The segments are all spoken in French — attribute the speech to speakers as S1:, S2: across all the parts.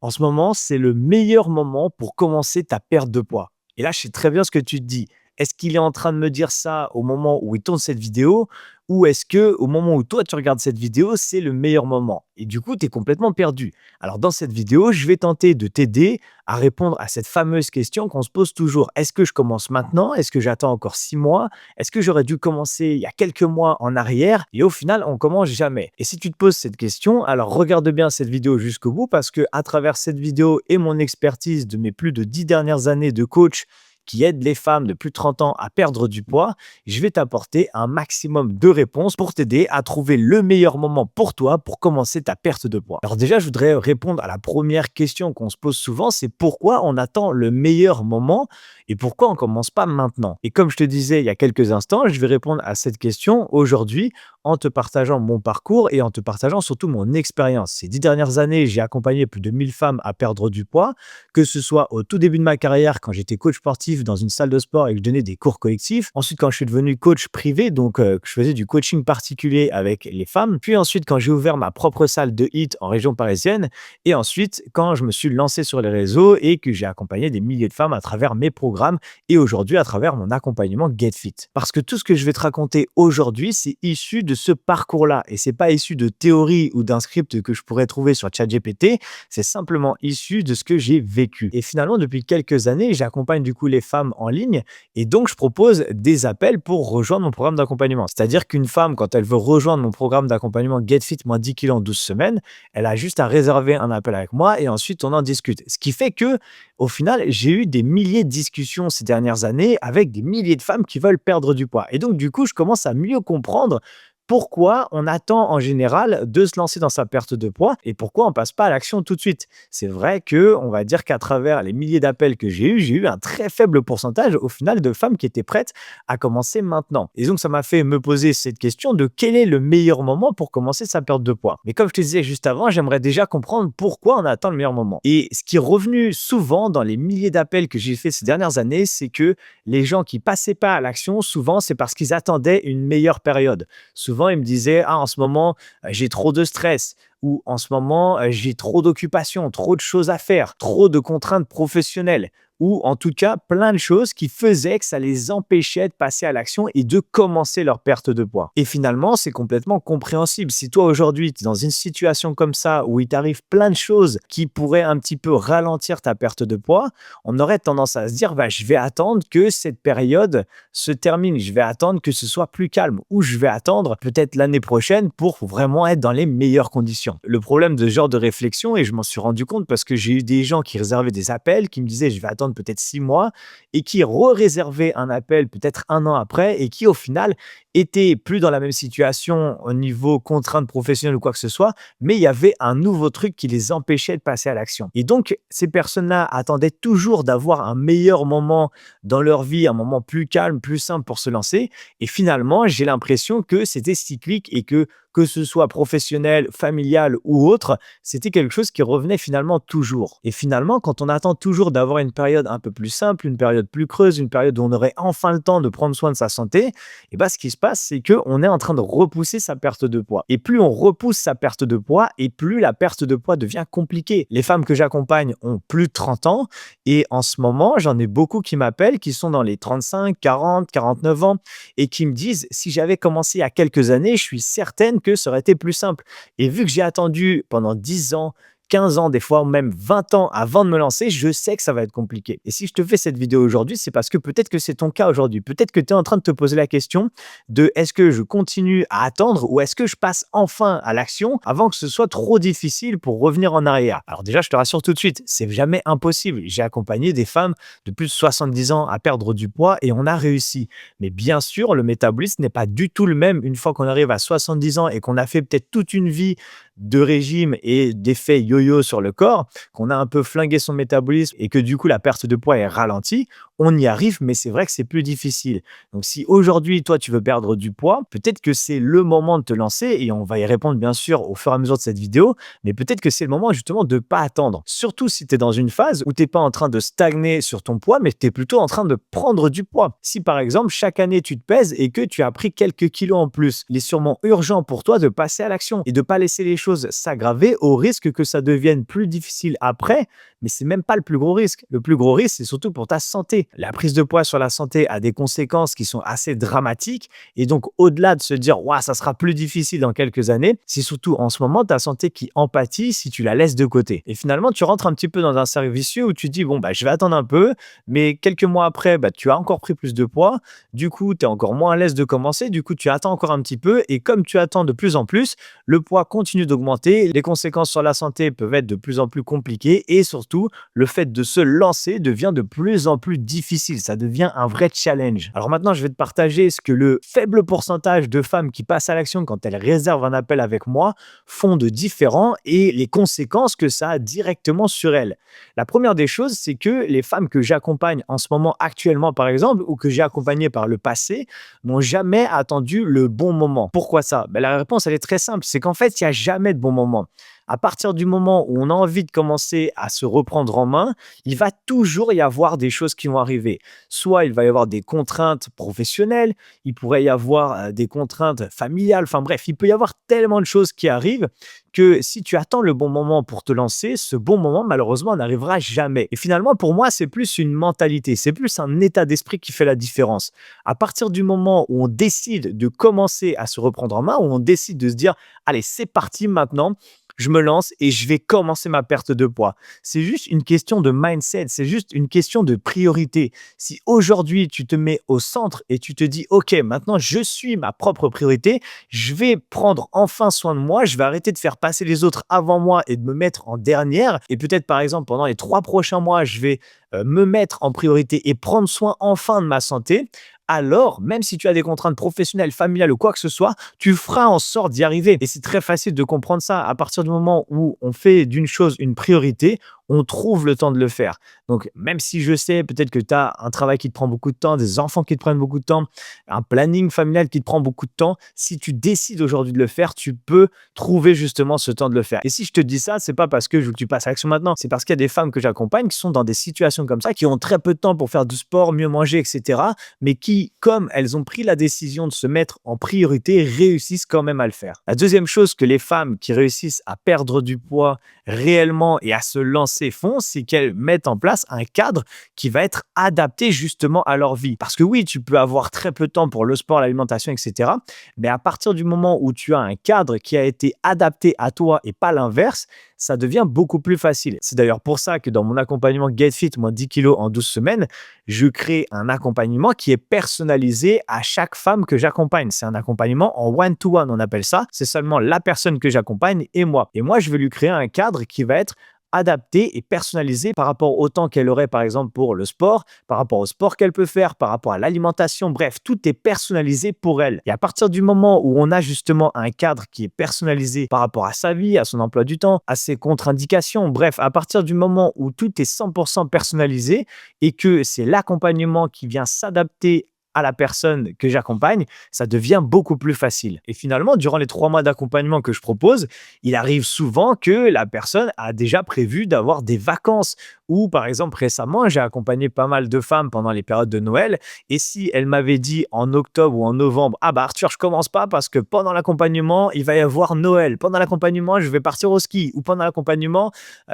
S1: En ce moment, c'est le meilleur moment pour commencer ta perte de poids. Et là, je sais très bien ce que tu te dis. Est-ce qu'il est en train de me dire ça au moment où il tourne cette vidéo ou est-ce que au moment où toi tu regardes cette vidéo, c'est le meilleur moment? Et du coup, tu es complètement perdu. Alors dans cette vidéo, je vais tenter de t'aider à répondre à cette fameuse question qu'on se pose toujours. Est-ce que je commence maintenant? Est-ce que j'attends encore 6 mois? Est-ce que j'aurais dû commencer il y a quelques mois en arrière? Et au final, on commence jamais. Et si tu te poses cette question, alors regarde bien cette vidéo jusqu'au bout parce que à travers cette vidéo et mon expertise de mes plus de 10 dernières années de coach qui aide les femmes de plus de 30 ans à perdre du poids, je vais t'apporter un maximum de réponses pour t'aider à trouver le meilleur moment pour toi pour commencer ta perte de poids. Alors déjà, je voudrais répondre à la première question qu'on se pose souvent, c'est pourquoi on attend le meilleur moment et pourquoi on commence pas maintenant. Et comme je te disais il y a quelques instants, je vais répondre à cette question aujourd'hui en te partageant mon parcours et en te partageant surtout mon expérience. Ces 10 dernières années, j'ai accompagné plus de 1000 femmes à perdre du poids, que ce soit au tout début de ma carrière quand j'étais coach sportif dans une salle de sport et que je donnais des cours collectifs. Ensuite, quand je suis devenu coach privé, donc que je faisais du coaching particulier avec les femmes. Puis ensuite, quand j'ai ouvert ma propre salle de HIIT en région parisienne. Et ensuite, quand je me suis lancé sur les réseaux et que j'ai accompagné des milliers de femmes à travers mes programmes et aujourd'hui à travers mon accompagnement Get Fit. Parce que tout ce que je vais te raconter aujourd'hui, c'est issu de ce parcours-là et c'est pas issu de théorie ou d'un script que je pourrais trouver sur ChatGPT, c'est simplement issu de ce que j'ai vécu. Et finalement, depuis quelques années, j'accompagne du coup les femmes en ligne et donc je propose des appels pour rejoindre mon programme d'accompagnement. C'est-à-dire qu'une femme, quand elle veut rejoindre mon programme d'accompagnement Get Fit moins 10 kilos en 12 semaines, elle a juste à réserver un appel avec moi et ensuite on en discute. Ce qui fait que au final, j'ai eu des milliers de discussions ces dernières années avec des milliers de femmes qui veulent perdre du poids. Et donc, du coup, je commence à mieux comprendre pourquoi on attend en général de se lancer dans sa perte de poids et pourquoi on passe pas à l'action tout de suite. C'est vrai que on va dire qu'à travers les milliers d'appels que j'ai eu un très faible pourcentage au final de femmes qui étaient prêtes à commencer maintenant. Et donc ça m'a fait me poser cette question de quel est le meilleur moment pour commencer sa perte de poids. Mais comme je te disais juste avant, j'aimerais déjà comprendre pourquoi on attend le meilleur moment. Et ce qui est revenu souvent dans les milliers d'appels que j'ai fait ces dernières années, c'est que les gens qui passaient pas à l'action, souvent c'est parce qu'ils attendaient une meilleure période. Souvent, ils me disaient: «Ah, en ce moment, j'ai trop de stress» ou «En ce moment, j'ai trop d'occupations, trop de choses à faire, trop de contraintes professionnelles» ou en tout cas, plein de choses qui faisaient que ça les empêchait de passer à l'action et de commencer leur perte de poids. Et finalement, c'est complètement compréhensible. Si toi, aujourd'hui, tu es dans une situation comme ça où il t'arrive plein de choses qui pourraient un petit peu ralentir ta perte de poids, on aurait tendance à se dire: «Bah, je vais attendre que cette période se termine. Je vais attendre que ce soit plus calme ou je vais attendre peut-être l'année prochaine pour vraiment être dans les meilleures conditions». Le problème de ce genre de réflexion, et je m'en suis rendu compte parce que j'ai eu des gens qui réservaient des appels, qui me disaient: «Je vais attendre peut-être 6 mois» et qui re-réservaient un appel peut-être un an après et qui au final étaient plus dans la même situation au niveau contraintes professionnelles ou quoi que ce soit, mais il y avait un nouveau truc qui les empêchait de passer à l'action. Et donc, ces personnes-là attendaient toujours d'avoir un meilleur moment dans leur vie, un moment plus calme, plus simple pour se lancer. Et finalement, j'ai l'impression que c'était cyclique et que ce soit professionnel, familial ou autre, c'était quelque chose qui revenait finalement toujours. Et finalement, quand on attend toujours d'avoir une période un peu plus simple, une période plus creuse, une période où on aurait enfin le temps de prendre soin de sa santé, et ben, ce qui se passe, c'est qu'on est en train de repousser sa perte de poids. Et plus on repousse sa perte de poids, et plus la perte de poids devient compliquée. Les femmes que j'accompagne ont plus de 30 ans, et en ce moment, j'en ai beaucoup qui m'appellent, qui sont dans les 35, 40, 49 ans, et qui me disent, si j'avais commencé il y a quelques années, je suis certaine que ça aurait été plus simple. Et vu que j'ai attendu pendant 10 ans, 15 ans, des fois même 20 ans avant de me lancer, je sais que ça va être compliqué. Et si je te fais cette vidéo aujourd'hui, c'est parce que peut-être que c'est ton cas aujourd'hui. Peut-être que tu es en train de te poser la question de est-ce que je continue à attendre ou est-ce que je passe enfin à l'action avant que ce soit trop difficile pour revenir en arrière. Alors déjà, je te rassure tout de suite, c'est jamais impossible. J'ai accompagné des femmes de plus de 70 ans à perdre du poids et on a réussi. Mais bien sûr, le métabolisme n'est pas du tout le même une fois qu'on arrive à 70 ans et qu'on a fait peut-être toute une vie de régime et d'effets yo-yo sur le corps, qu'on a un peu flingué son métabolisme et que du coup la perte de poids est ralentie, on y arrive, mais c'est vrai que c'est plus difficile. Donc, si aujourd'hui, toi, tu veux perdre du poids, peut-être que c'est le moment de te lancer et on va y répondre bien sûr au fur et à mesure de cette vidéo, mais peut-être que c'est le moment justement de ne pas attendre. Surtout si tu es dans une phase où tu n'es pas en train de stagner sur ton poids, mais tu es plutôt en train de prendre du poids. Si par exemple, chaque année, tu te pèses et que tu as pris quelques kilos en plus, il est sûrement urgent pour toi de passer à l'action et de ne pas laisser les choses s'aggraver au risque que ça devienne plus difficile après, mais c'est même pas le plus gros risque. Le plus gros risque, c'est surtout pour ta santé. La prise de poids sur la santé a des conséquences qui sont assez dramatiques et donc au-delà de se dire ouah, ça sera plus difficile dans quelques années, c'est surtout en ce moment ta santé qui en pâtit si tu la laisses de côté. Et finalement, tu rentres un petit peu dans un cercle vicieux où tu dis bon bah je vais attendre un peu, mais quelques mois après, bah, tu as encore pris plus de poids, du coup, tu es encore moins à l'aise de commencer, du coup, tu attends encore un petit peu et comme tu attends de plus en plus, le poids continue d'augmenter, les conséquences sur la santé peuvent être de plus en plus compliquées et surtout, le fait de se lancer devient de plus en plus difficile. Ça devient un vrai challenge. Alors maintenant, je vais te partager ce que le faible pourcentage de femmes qui passent à l'action quand elles réservent un appel avec moi font de différent et les conséquences que ça a directement sur elles. La première des choses, c'est que les femmes que j'accompagne en ce moment actuellement, par exemple, ou que j'ai accompagnées par le passé, n'ont jamais attendu le bon moment. Pourquoi ça? Ben, la réponse, elle est très simple. C'est qu'en fait, il n'y a jamais de bon moment. À partir du moment où on a envie de commencer à se reprendre en main, il va toujours y avoir des choses qui vont arriver. Soit il va y avoir des contraintes professionnelles, il pourrait y avoir des contraintes familiales, enfin bref, il peut y avoir tellement de choses qui arrivent que si tu attends le bon moment pour te lancer, ce bon moment, malheureusement, n'arrivera jamais. Et finalement, pour moi, c'est plus une mentalité, c'est plus un état d'esprit qui fait la différence. À partir du moment où on décide de commencer à se reprendre en main, où on décide de se dire, allez, c'est parti maintenant, je me lance et je vais commencer ma perte de poids. C'est juste une question de mindset, c'est juste une question de priorité. Si aujourd'hui tu te mets au centre et tu te dis, OK, maintenant je suis ma propre priorité, je vais prendre enfin soin de moi, je vais arrêter de faire passer les autres avant moi et de me mettre en dernière. Et peut-être par exemple pendant les 3 prochains mois, je vais me mettre en priorité et prendre soin enfin de ma santé. Alors, même si tu as des contraintes professionnelles, familiales ou quoi que ce soit, tu feras en sorte d'y arriver. Et c'est très facile de comprendre ça. À partir du moment où on fait d'une chose une priorité, on trouve le temps de le faire. Donc, même si je sais peut-être que tu as un travail qui te prend beaucoup de temps, des enfants qui te prennent beaucoup de temps, un planning familial qui te prend beaucoup de temps, si tu décides aujourd'hui de le faire, tu peux trouver justement ce temps de le faire. Et si je te dis ça, c'est pas parce que je veux que tu passes à l'action maintenant, c'est parce qu'il y a des femmes que j'accompagne qui sont dans des situations comme ça, qui ont très peu de temps pour faire du sport, mieux manger, etc., mais qui, comme elles ont pris la décision de se mettre en priorité, réussissent quand même à le faire. La deuxième chose que les femmes qui réussissent à perdre du poids réellement et à se lancer font, c'est qu'elles mettent en place un cadre qui va être adapté justement à leur vie. Parce que oui, tu peux avoir très peu de temps pour le sport, l'alimentation, etc. Mais à partir du moment où tu as un cadre qui a été adapté à toi et pas l'inverse, ça devient beaucoup plus facile. C'est d'ailleurs pour ça que dans mon accompagnement Get Fit, moins 10 kilos en 12 semaines, je crée un accompagnement qui est personnalisé à chaque femme que j'accompagne. C'est un accompagnement en one-to-one, on appelle ça. C'est seulement la personne que j'accompagne et moi. Et moi, je vais lui créer un cadre qui va être adapté et personnalisé par rapport au temps qu'elle aurait, par exemple, pour le sport, par rapport au sport qu'elle peut faire, par rapport à l'alimentation. Bref, tout est personnalisé pour elle. Et à partir du moment où on a justement un cadre qui est personnalisé par rapport à sa vie, à son emploi du temps, à ses contre-indications, bref, à partir du moment où tout est 100% personnalisé et que c'est l'accompagnement qui vient s'adapter à la personne que j'accompagne, ça devient beaucoup plus facile. Et finalement, durant les 3 mois d'accompagnement que je propose, il arrive souvent que la personne a déjà prévu d'avoir des vacances. Ou par exemple, récemment, j'ai accompagné pas mal de femmes pendant les périodes de Noël. Et si elle m'avait dit en octobre ou en novembre, ah bah Arthur, je commence pas parce que pendant l'accompagnement, il va y avoir Noël. Pendant l'accompagnement, je vais partir au ski. Ou pendant l'accompagnement,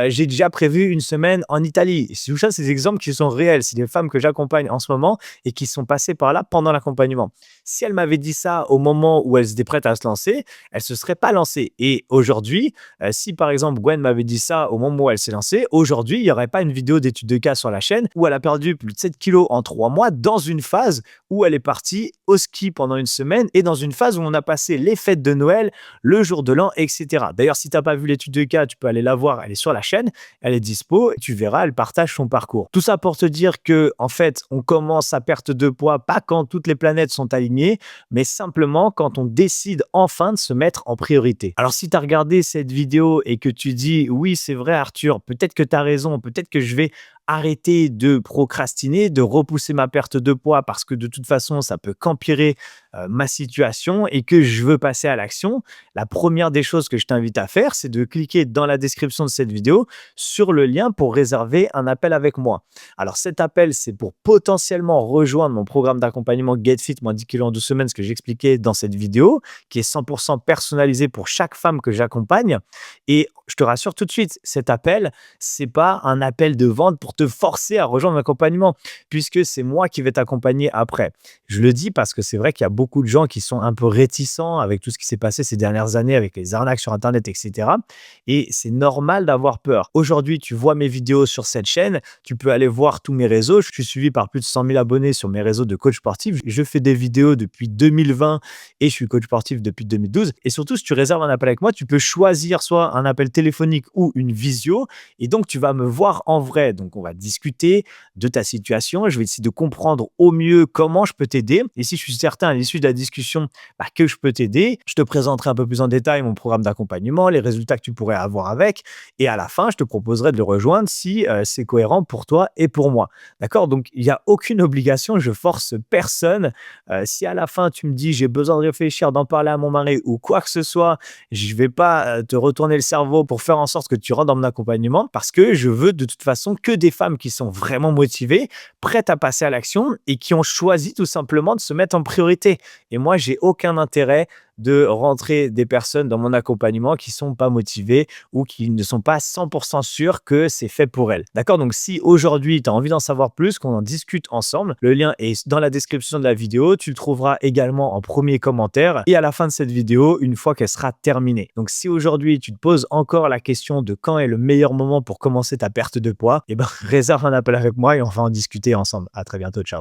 S1: j'ai déjà prévu une semaine en Italie. Et tout ça, c'est des exemples qui sont réels. C'est des femmes que j'accompagne en ce moment et qui sont passées par là pendant l'accompagnement. Si elle m'avait dit ça au moment où elle était prête à se lancer, elle se serait pas lancée. Et aujourd'hui, si par exemple Gwen m'avait dit ça au moment où elle s'est lancée, aujourd'hui, il n'y aurait pas une vidéo d'étude de cas sur la chaîne où elle a perdu plus de 7 kilos en 3 mois dans une phase où elle est partie au ski pendant une semaine et dans une phase où on a passé les fêtes de Noël, le jour de l'an, etc. D'ailleurs, si tu n'as pas vu l'étude de cas, tu peux aller la voir, elle est sur la chaîne, elle est dispo, tu verras, elle partage son parcours. Tout ça pour te dire que, en fait, on commence sa perte de poids pas quand toutes les planètes sont alignées, mais simplement quand on décide enfin de se mettre en priorité. Alors, si tu as regardé cette vidéo et que tu dis, oui, c'est vrai, Arthur, peut-être que tu as raison, peut-être que je vais arrêter de procrastiner, de repousser ma perte de poids parce que de toute façon, ça peut qu'empirer ma situation et que je veux passer à l'action, la première des choses que je t'invite à faire, c'est de cliquer dans la description de cette vidéo sur le lien pour réserver un appel avec moi. Alors cet appel, c'est pour potentiellement rejoindre mon programme d'accompagnement Get Fit moins 10 kilos en 12 semaines, ce que j'expliquais dans cette vidéo, qui est 100% personnalisé pour chaque femme que j'accompagne. Et je te rassure tout de suite, cet appel, c'est pas un appel de vente pour te forcer à rejoindre l'accompagnement, puisque c'est moi qui vais t'accompagner après. Je le dis parce que c'est vrai qu'il y a beaucoup de gens qui sont un peu réticents avec tout ce qui s'est passé ces dernières années avec les arnaques sur Internet, etc. Et c'est normal d'avoir peur. Aujourd'hui, tu vois mes vidéos sur cette chaîne, tu peux aller voir tous mes réseaux. Je suis suivi par plus de 100 000 abonnés sur mes réseaux de coach sportif. Je fais des vidéos depuis 2020 et je suis coach sportif depuis 2012. Et surtout, si tu réserves un appel avec moi, tu peux choisir soit un appel téléphonique ou une visio. Et donc, tu vas me voir en vrai. Donc, on va discuter de ta situation. Je vais essayer de comprendre au mieux comment je peux t'aider. Et si je suis certain à l'issue de la discussion que je peux t'aider, je te présenterai un peu plus en détail mon programme d'accompagnement, les résultats que tu pourrais avoir avec. Et à la fin, je te proposerai de le rejoindre si c'est cohérent pour toi et pour moi. D'accord? Donc, il n'y a aucune obligation. Je force personne. Si à la fin, tu me dis j'ai besoin de réfléchir, d'en parler à mon mari ou quoi que ce soit, je ne vais pas te retourner le cerveau pour faire en sorte que tu rentres dans mon accompagnement parce que je veux de toute façon que des femmes qui sont vraiment motivées, prêtes à passer à l'action et qui ont choisi tout simplement de se mettre en priorité. Et moi, j'ai aucun intérêt de rentrer des personnes dans mon accompagnement qui sont pas motivées ou qui ne sont pas 100% sûres que c'est fait pour elles. D'accord? Donc, si aujourd'hui, tu as envie d'en savoir plus, qu'on en discute ensemble, le lien est dans la description de la vidéo. Tu le trouveras également en premier commentaire et à la fin de cette vidéo, une fois qu'elle sera terminée. Donc, si aujourd'hui, tu te poses encore la question de quand est le meilleur moment pour commencer ta perte de poids, réserve un appel avec moi et on va en discuter ensemble. À très bientôt. Ciao.